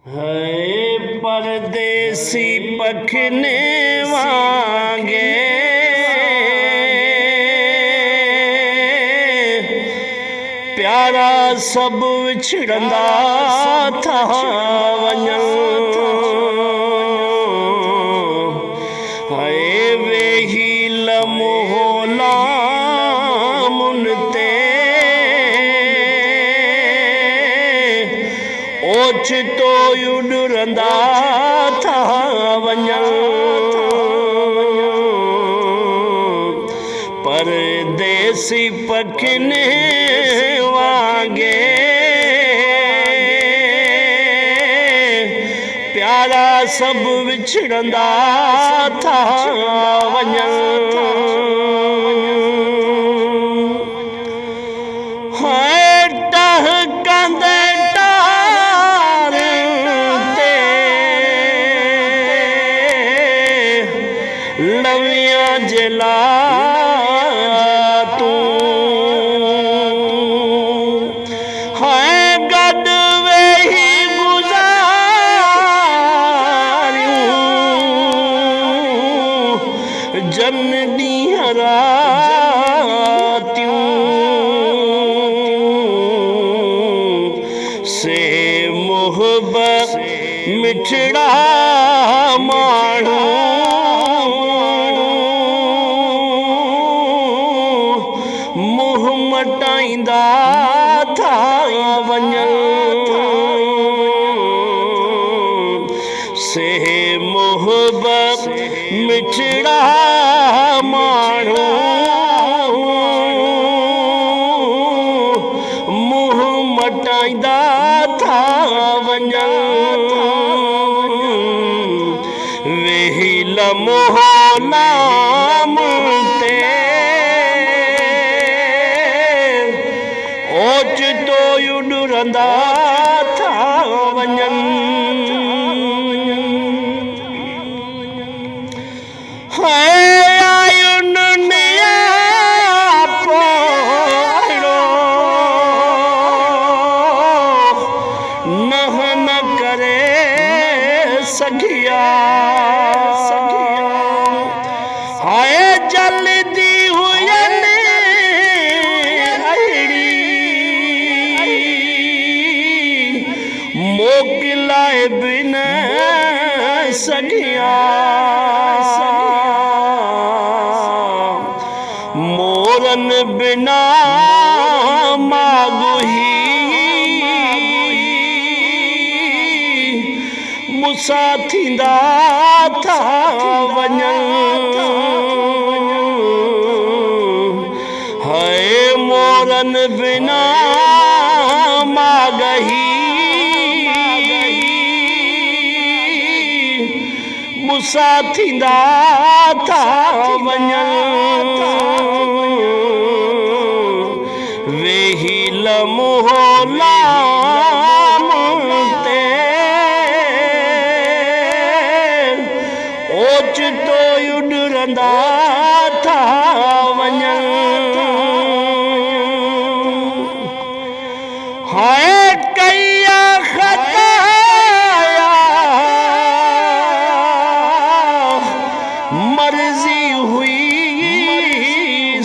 है परदेसी पखने वांगे प्यारा सब विछड़ंदा था वञन है वेही लम्होला मुनते ओचितो युडरंदा था वञन परदेसी पखने वांगे प्यारा सब विछड़ंदा था वञन टहकंदे टार ते लवियां जला जन रातियों से मोहब्बत मिठड़ा माण्हू मुँह मटाईंदा था वञन से मोहब्बत मिठड़ा माण्हू मुँह मटाईंदा था वञन वेही लम्होला मुनते ओचितो युडरंदा था वञन सखिया हाय जल्दी हुयन अड़ी मोकिलाए बिन सखिया मोरन बिना मागुही मुसा थींदा था वञन है मोरन बिना मागही मुसा थींदा था वञन वेही लम्होला ओचितो युडरंदा था वञन हाय कया खताया मर्जी हुई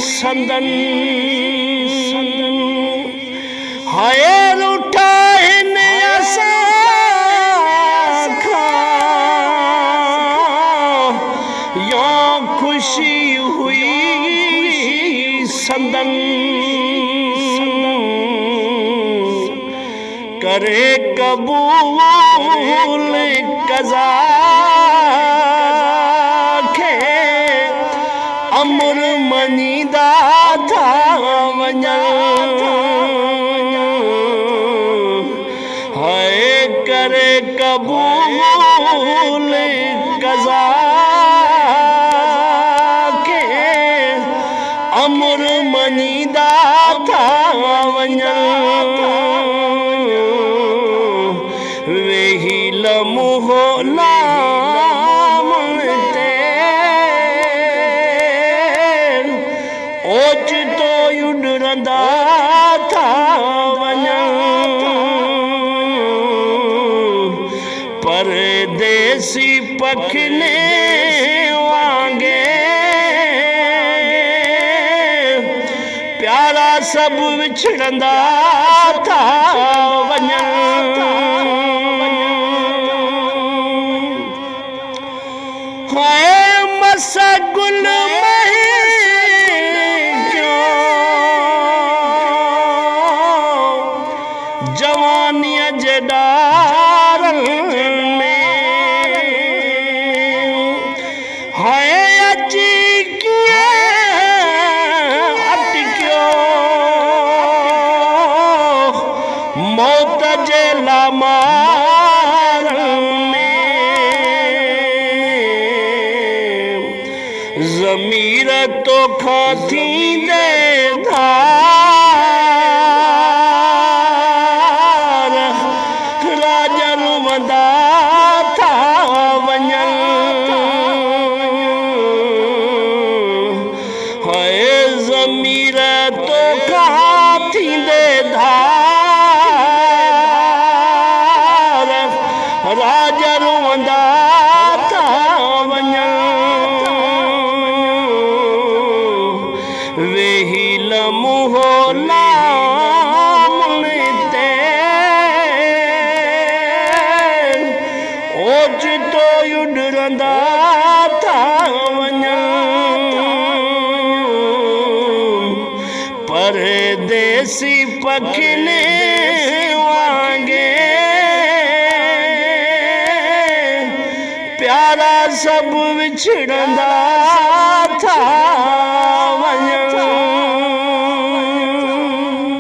संदन हाय रूठा खुशी हुई संदन करे कबूल कज़ा खे अमर मनीदा था वञन है करे कबूल कज़ा अमर मनीदा था वञन वेही लम्होला मुनते ओचितो युडरंदा था वञन परदेसी पखने वांगे प्यारा सब विछड़ंदा था वञनि हाय मसा गुल जवानीअ जे ॾारनि में हाय अची कीअं अटकियो मौत जे लामारनि में ज़मीर तोखां थींदे धार राजन वंदा था वञनि हाय ज़मीर तोखां थींदे धार राजन वंदा था वञनि वेही लम्हो लामन ते ओचितो उॾरंदा था वञनि परदेसी पखने वांगे प्यारा सब विछड़ंदा था वञनि